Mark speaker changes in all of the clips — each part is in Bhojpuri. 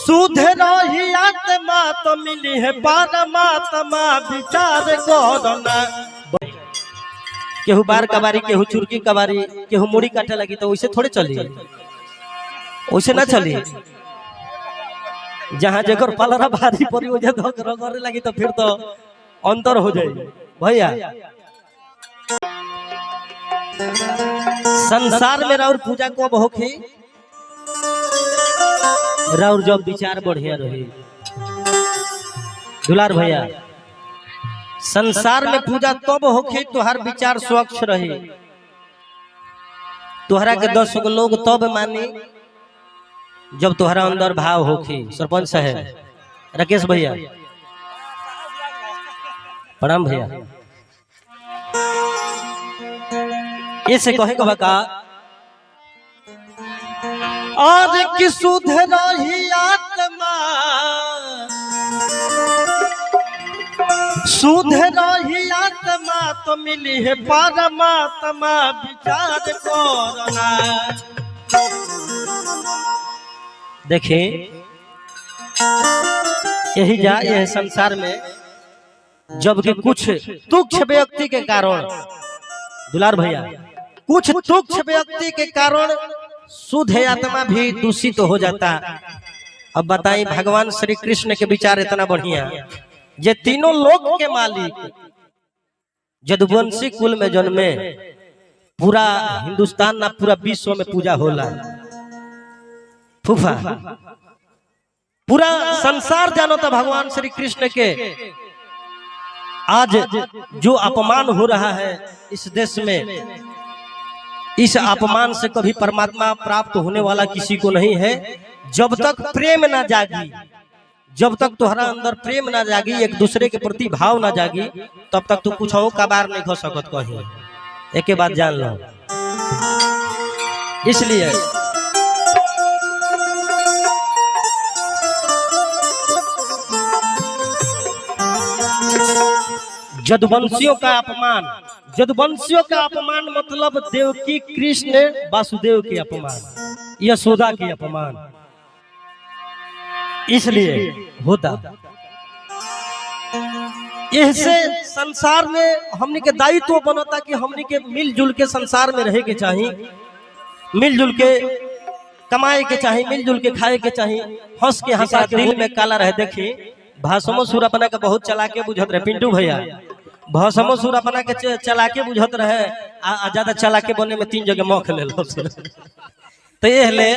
Speaker 1: सुध रही आत्मा तो मिली है परमात्मा विचार करना। केहू बार कबारी, केहू चुरकी कबारी, केहू मुड़ी काटे लगी तो वैसे थोड़े चली, वैसे ना चली। जहाँ जगह पलरा भारी पड़ी वजह करे लगी तो फिर तो अंतर हो जाए भैया। संसार में राउर पूजा कब होखी? राउर जब विचार बढ़िया रही। दुलार भैया, संसार में पूजा तब होखी तोहर विचार स्वच्छ रही, तोहरा के 10 गो लोग तब मानी जब तोहरा अंदर भाव होखी। सरपंच साहब, राकेश भैया, प्रणाम भैया। ऐसे कहे का बका आज की सुध रही आत्मा, सुध रही आत्मा तो मिली है परमात्मा विचार करना। देखिए यही जा यह संसार में जबकि कुछ तुच्छ व्यक्ति के कारण, दुलार भैया, कुछ तुच्छ व्यक्ति के कारण शुद्ध आत्मा भी दूषित हो जाता। अब बताइए, भगवान श्री कृष्ण के विचार इतना बढ़िया, जे तीनों लोक के मालिक, यदुवंशी कुल में जन्मे, पूरा हिंदुस्तान ना पूरा विश्व में पूजा होला। फूफा पूरा संसार जानो तो भगवान श्री कृष्ण के। आज जो अपमान हो रहा है इस देश में, इस अपमान से कभी परमात्मा प्राप्त होने वाला किसी को नहीं है। जब तक प्रेम ना जागी, जब तक तुम्हारा अंदर प्रेम ना जागी, एक दूसरे के प्रति भाव ना जागी, तब तक तू कुछ का बार नहीं हो सकत कहीं। एक बात जान लो। इसलिए यदुवंशियों का अपमान, यदुवंशियों का अपमान मतलब देवकी कृष्ण वासुदेव की अपमान, यशोदा की अपमान इसलिए होता। इससे संसार में हमने के दायित्व बनता कि हमने के मिलजुल के संसार में रहे के चाहिए, मिलजुल के कमाए के चाहिए, मिलजुल के खाए के चाहिए, हंस के हंसा के दिल में काला रहे। देखिए भाषमो सुर अपना के बहुत चला के बुझत रहे पिंटू भैया, भाषमो सुर अपना के चला के बुझत रहे, ज्यादा चला के बने में 3 जगह मौख ले लो। तो ये ले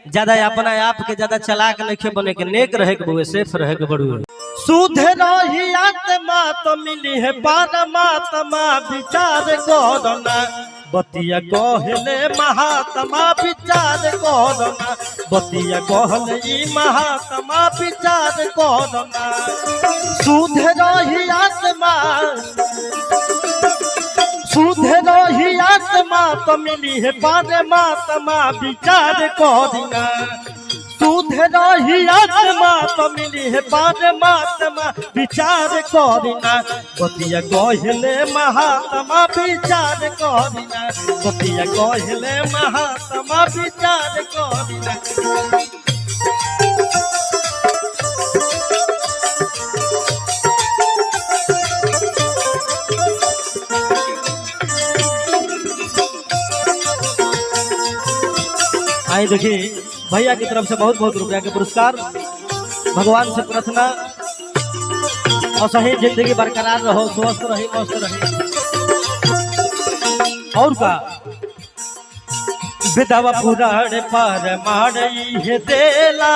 Speaker 1: ज्यादा अपना आप के ज्यादा चलाक नहीं बने के, नेक रहे के बुए, सेफ रहे के बड़ुए। सुध रही आत्मा तो मिली है परमात्मा विचार करना। बतिया कहले महात्मा विचार करना, बतिया कहले ई महात्मा विचार करना। सुध रही आत्मा, सुध रही आत्मा तो मिली है परमात्मा विचार करना। सुध रही आत्मा तो मिली है परमात्मा विचार करना। बतिया कहले महात्मा विचार करना, बतिया कहले महात्मा विचार करना। आइए देखिए, भैया की तरफ से बहुत बहुत रुपया के पुरस्कार। भगवान से प्रार्थना और सही जिंदगी बरकरार रहो, स्वस्थ रही, मस्त रही। और का विधवा पुराण पर मारई है देला,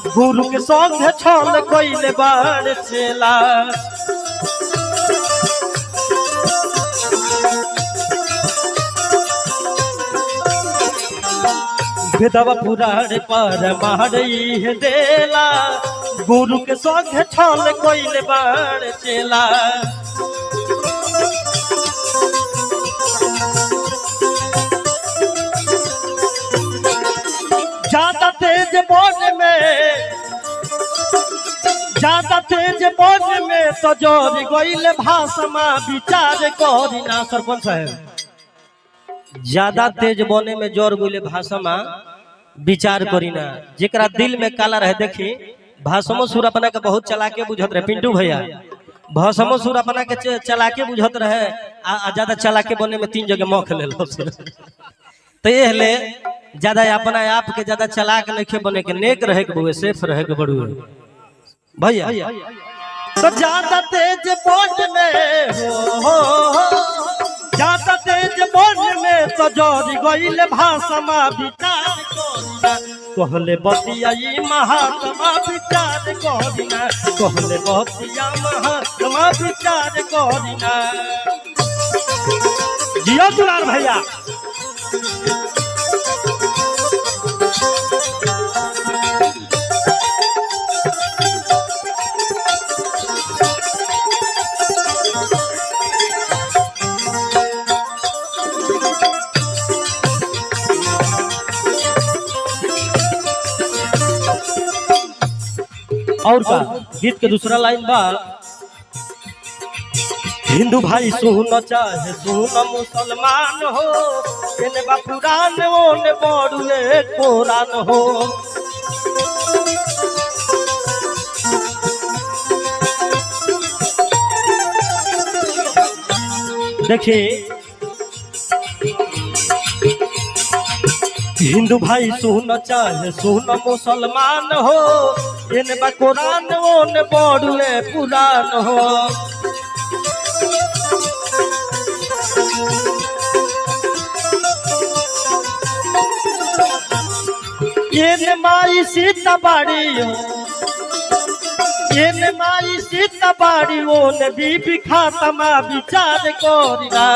Speaker 1: गुरु के संग छल कोइले बाण चेला। विधवा पुराण पर मारई है देला, गुरु के संग छल कोइले बाण चेला। ज्यादा तेज बोल में, ज्यादा तेज बोल में तो जोर गइल भाषमा विचार करिना। सरपंच साहब, ज्यादा तेज बोने में जोर गइल भाषमा विचार करी ना। जेकरा दिल में काला रहे देखी भाषमो सुर अपना के बहुत चला के बुझत रहे पिंटू भैया, भाषमो सुर अपना के चला के बुझत रहे आ ज्यादा चला के बने में 3 जगह मौख ले लो। तो ये ले ज्यादा अपना आप के ज्यादा चलाक नहीं बने के, नेक रहे के बुए, सेफ रहे के बड़ुए भैया। तो ज्यादा तेज बोल में हो ज्यादा तेज बोल में तो जोरी गईल भाषमा विचार करिना, कहले बतिया महात्मा विचार करिना, कहले बतिया महात्मा विचार करिना। जियो दुलार भैया। और का गीत के दूसरा लाइन बा, हिंदू भाई सुन चाहे सुन मुसलमान हो, एने बा पुरान ओने बड़ुए कुरान हो। देखिए हिंदू भाई सुन चाहे सुन मुसलमान हो, इन बा कुरान ओने बड़ुए पुरान हो। ये माई सीता बाड़ी हो, ये माई सीता बाड़ी ओने बीबी खातमा विचार करिना,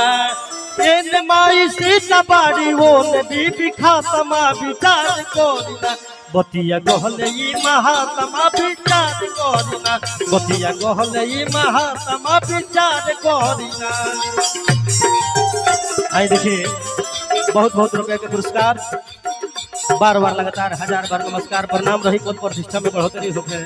Speaker 1: ये माई सीता बाड़ी ओने बीबी खातमा विचार करिना, बतिया कहले ई महात्मा विचार करिना, बतिया कहले ई महात्मा विचार करिना। आई देखिए बहुत बहुत रुपए के पुरस्कार, बार बार लगातार 1000 बार नमस्कार प्रणाम रही, पद प्रतिष्ठा में बढ़ोतरी होके।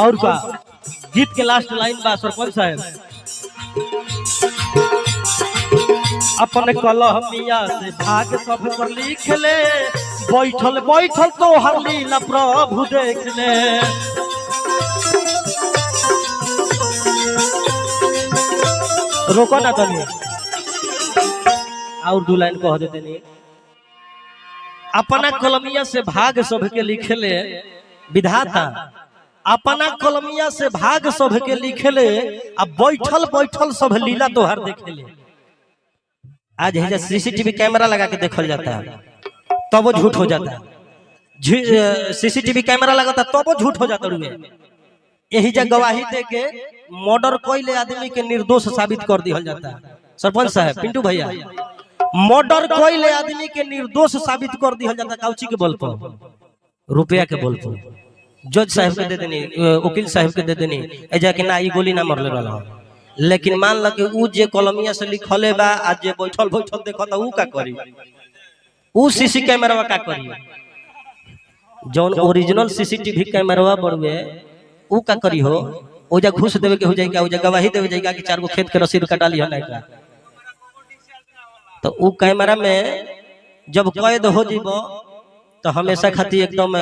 Speaker 1: और का गीत के लास्ट लाइन बा सरपंच साहब, अपने कलमिया से भाग सब पर लिख ले, बैठल बैठल तो हर लीला प्रभु देख ले। रोको ना तनी और 2 लाइन कह देते नहीं, अपना कलमिया से भाग सब के लिख ले, विधाता अपना कलमिया से भाग सब के लिखले, अब बैठल बैठल सब लीला तोहर देखेले। आज है सीसीटीवी कैमरा लगा के देखल जाता है तब वो झूठ हो जाता है, सीसीटीवी कैमरा लगाता तब वो झूठ हो जाता रुए। यही जगह गवाही दे के मर्डर कोई आदमी के निर्दोष साबित कर दिया जाता है। सरपंच साहब पिंटू भैया, मर्डर कोई आदमी के निर्दोष साबित कर दिया जाता, काउची के बल पर, रुपया के बल पर। जज साहब के दे देनी, वकील साहब के दे देनी, एजा के ना ई गोली ना मरले वाला। लेकिन मान ल कि ऊ जे कलमिया से लिखले बा, आज जे बैठल बैठल देखत ऊ का करी, ऊ सीसी कैमरा का करी, जौन ओरिजिनल सीसीटीवी कैमरा बड़ुए ऊ का करी हो। ओजा घूस देवे के हो जाई का, ओजा गवाही देवे जाई का कि 4 गो खेत के रसीद कटा लिया नहीं का, तो ऊ कैमरा में जब कैद हो जीवो तो हमेशा खातिर एकदम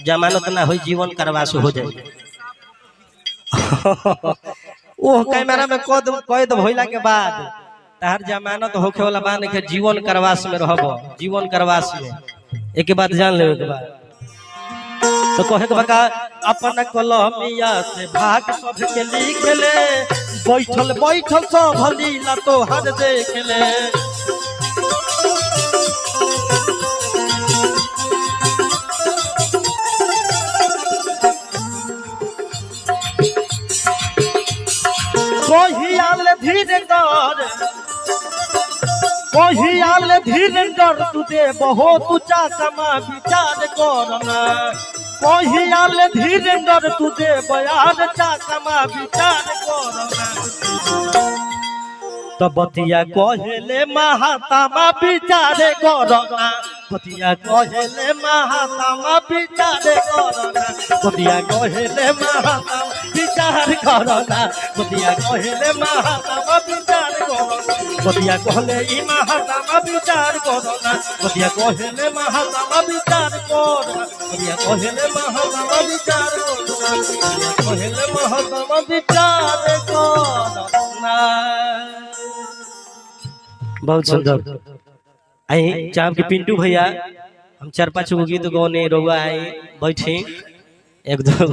Speaker 1: जमानत ना हो, जीवन करवास हो जाए। वो कैमरा में कैद भइला के बाद तार जमानत होखे वाला बान के जीवन करवास में रहबो, जीवन करवास में। एक बात जान लेवे के बाद तो कहे के बका, अपन कलमिया से भाग सब के लिख ले, बैठल बैठल सब लीला तो हर देख ले। धीरेन्द्र तू दे बहुत ऊंचा समा विचार करना, कहियाल धीरेन्द्र तुझे बयार चाकमा विचार करना तो बतिया कहले महात्मा विचार करना बतिया कहले महात्मा विचार करना बतिया कहले महात्मा विचार करना बतिया कहले महात्मा विचार करना बतिया कहले ई महात्मा विचार करना बतिया कहले महात्मा विचार करना बतिया कहले महात्मा विचार करना कहले महात्मा विचार करना। बहुत सुंदर आई चाप के पिंटू भैया हम 4-5 गो गीत गौने रहुआ आई बैठे एक दो